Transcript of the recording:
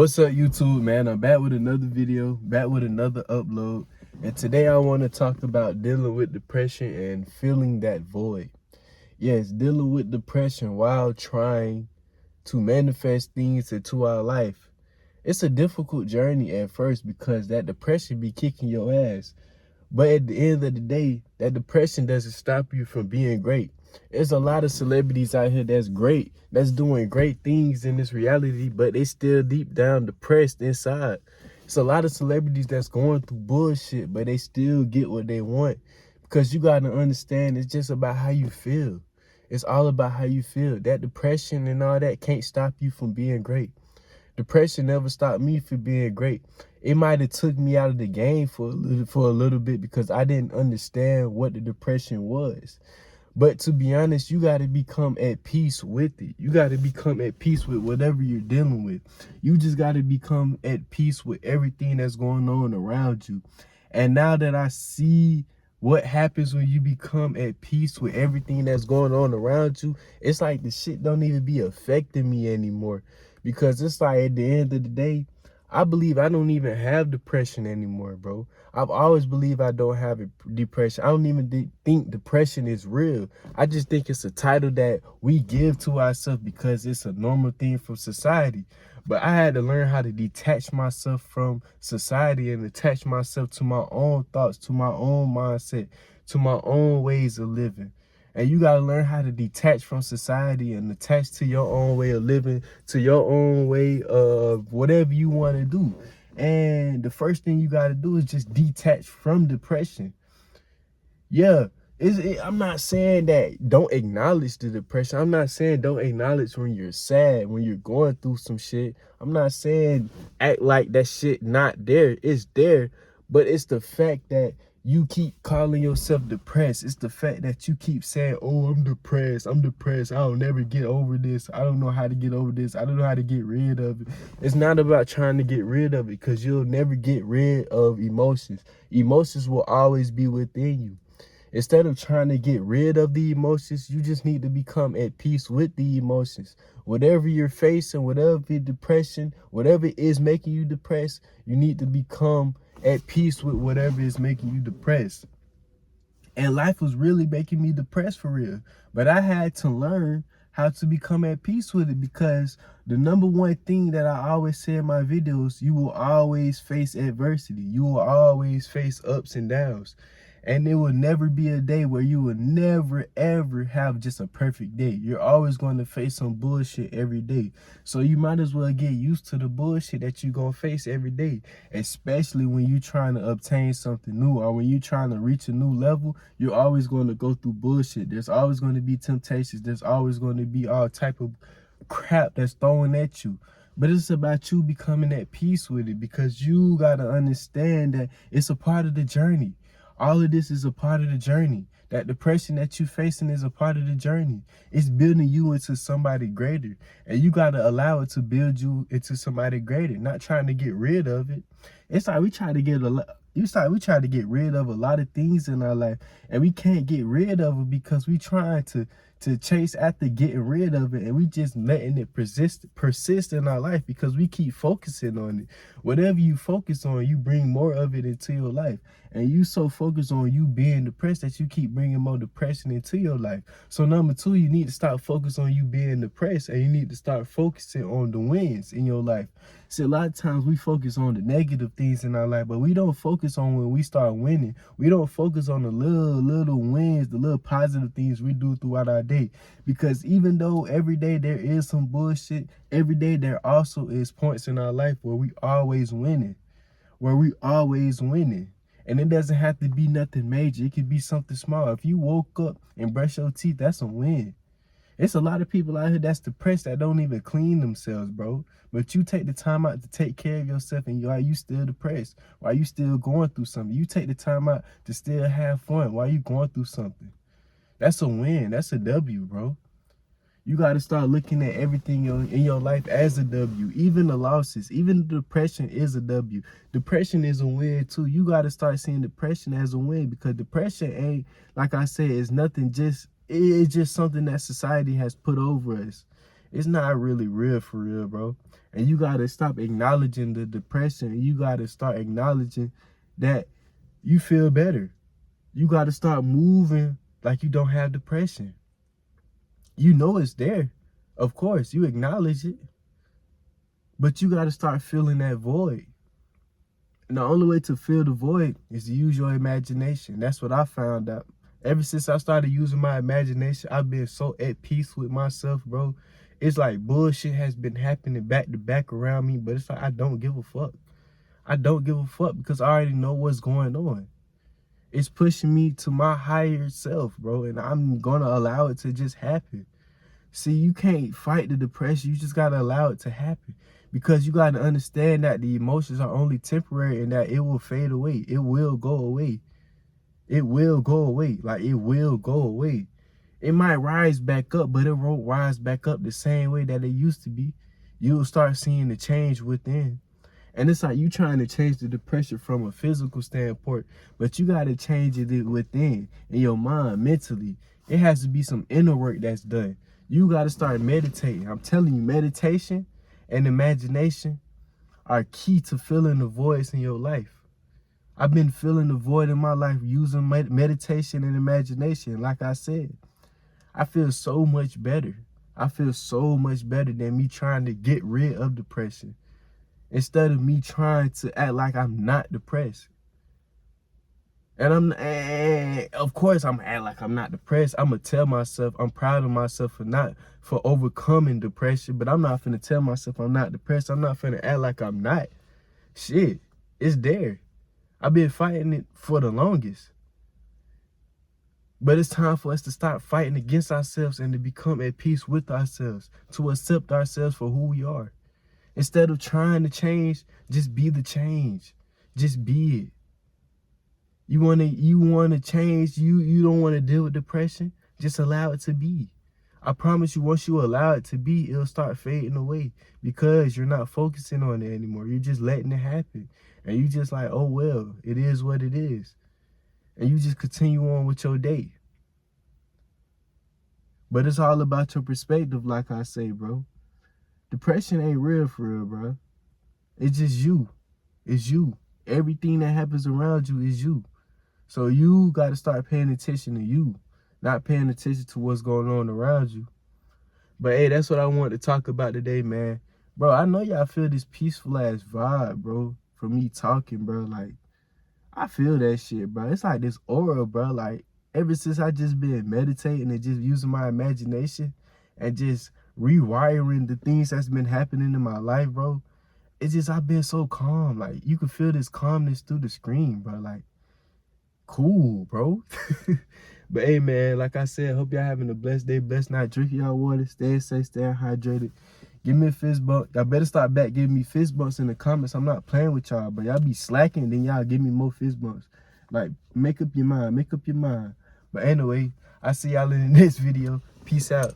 What's up, YouTube, man? I'm back with another video, back with another upload, and today I want to talk about dealing with depression and feeling that void. Yes, dealing with depression while trying to manifest things into our life. It's a difficult journey at first because that depression be kicking your ass. But at the end of the day, that depression doesn't stop you from being great. There's a lot of celebrities out here that's great, that's doing great things in this reality, but they still deep down depressed inside. It's a lot of celebrities that's going through bullshit, but they still get what they want. Because you got to understand, it's just about how you feel. It's all about how you feel. That depression and all that can't stop you from being great. Depression never stopped me from being great. It might have took me out of the game for a little bit because I didn't understand what the depression was. But to be honest, you got to become at peace with it. You got to become at peace with whatever you're dealing with. You just got to become at peace with everything that's going on around you. And now that I see what happens when you become at peace with everything that's going on around you, it's like the shit don't even be affecting me anymore. Because it's like at the end of the day, I believe I don't even have depression anymore, bro. I've always believed I don't have depression. I don't even think depression is real. I just think it's a title that we give to ourselves because it's a normal thing from society. But I had to learn how to detach myself from society and attach myself to my own thoughts, to my own mindset, to my own ways of living. And you got to learn how to detach from society and attach to your own way of living, to your own way of whatever you want to do. And the first thing you got to do is just detach from depression. Yeah, I'm not saying that don't acknowledge the depression. I'm not saying don't acknowledge when you're sad, when you're going through some shit. I'm not saying act like that shit not there. It's there, but it's the fact that you keep calling yourself depressed. It's the fact that you keep saying, oh, I'm depressed. I'm depressed. I'll never get over this. I don't know how to get over this. I don't know how to get rid of it. It's not about trying to get rid of it because you'll never get rid of emotions. Emotions will always be within you. Instead of trying to get rid of the emotions, you just need to become at peace with the emotions. Whatever you're facing, whatever depression, whatever is making you depressed, you need to become at peace with whatever is making you depressed. And life was really making me depressed for real. But I had to learn how to become at peace with it because the number one thing that I always say in my videos, you will always face adversity. You will always face ups and downs. And there will never be a day where you will never, ever have just a perfect day. You're always going to face some bullshit every day. So you might as well get used to the bullshit that you're going to face every day, especially when you're trying to obtain something new or when you're trying to reach a new level. You're always going to go through bullshit. There's always going to be temptations. There's always going to be all type of crap that's thrown at you. But it's about you becoming at peace with it because you got to understand that it's a part of the journey. All of this is a part of the journey. That depression that you're facing is a part of the journey. It's building you into somebody greater. And you got to allow it to build you into somebody greater, not trying to get rid of it. It's like we try to get rid of a lot of things in our life, and we can't get rid of it because we trying to chase after getting rid of it, and we just letting it persist in our life because we keep focusing on it. Whatever you focus on, you bring more of it into your life. And you so focused on you being depressed that you keep bringing more depression into your life. So number two, you need to stop focusing on you being depressed, and you need to start focusing on the wins in your life. See, a lot of times we focus on the negative things in our life, but we don't focus on when we start winning. We don't focus on the little wins, the little positive things we do throughout our day. Because even though every day there is some bullshit, every day there also is points in our life where we always winning, And it doesn't have to be nothing major. It could be something small. If you woke up and brush your teeth, that's a win. It's a lot of people out here that's depressed that don't even clean themselves, bro. But you take the time out to take care of yourself, and why you still depressed? Why you still going through something? You take the time out to still have fun while you going through something. That's a win. That's a W, bro. You got to start looking at everything in your life as a W. Even the losses, even the depression is a W. Depression is a win too. You got to start seeing depression as a win because depression ain't, like I said, it's nothing, it's just something that society has put over us. it's not really real for real, bro. And you gotta stop acknowledging the depression. You gotta start acknowledging that you feel better. You gotta start moving like you don't have depression. You know it's there. Of course, you acknowledge it. But you gotta start feeling that void. And the only way to fill the void is to use your imagination. That's what I found out. Ever since I started using my imagination, I've been so at peace with myself, bro. It's like bullshit has been happening back to back around me, but it's like I don't give a fuck. I don't give a fuck because I already know what's going on. It's pushing me to my higher self, bro, and I'm gonna allow it to just happen. See, you can't fight the depression. You just gotta allow it to happen. Because you gotta understand that the emotions are only temporary and that it will fade away. It will go away. It will go away. Like, it will go away. It might rise back up, but it won't rise back up the same way that it used to be. You'll start seeing the change within. And it's like you trying to change the depression from a physical standpoint, but you got to change it within, in your mind, mentally. It has to be some inner work that's done. You got to start meditating. I'm telling you, meditation and imagination are key to filling the voids in your life. I've been filling the void in my life using meditation and imagination. Like I said, I feel so much better. I feel so much better than me trying to get rid of depression. Instead of me trying to act like I'm not depressed. And of course I'm act like I'm not depressed. I'm gonna tell myself I'm proud of myself for overcoming depression, but I'm not finna tell myself I'm not depressed. I'm not finna act like I'm not. Shit, it's there. I've been fighting it for the longest. But it's time for us to stop fighting against ourselves and to become at peace with ourselves, to accept ourselves for who we are. Instead of trying to change, just be the change. Just be it. You wanna change, you don't wanna deal with depression, just allow it to be. I promise you, once you allow it to be, it'll start fading away because you're not focusing on it anymore. You're just letting it happen. And you just like, oh well, it is what it is. And you just continue on with your day. But it's all about your perspective, like I say, bro. Depression ain't real for real, bro. It's just you. It's you. Everything that happens around you is you. So you got to start paying attention to you, not paying attention to what's going on around you. But hey, that's what I wanted to talk about today, man. Bro, I know y'all feel this peaceful ass vibe, bro, from me talking, bro. Like, I feel that shit, bro. It's like this aura, bro. Like, ever since I just been meditating and just using my imagination and just rewiring the things that's been happening in my life, bro, it's just I've been so calm. Like, you can feel this calmness through the screen, bro. Like, cool, bro. But hey, man, like I said, hope y'all having a blessed day, blessed night. Drink y'all water, stay safe, stay hydrated. Give me a fist bump. Y'all better start back giving me fist bumps in the comments. I'm not playing with y'all, but y'all be slacking, then y'all give me more fist bumps. Like, make up your mind, make up your mind. But anyway, I see y'all in the next video. Peace out.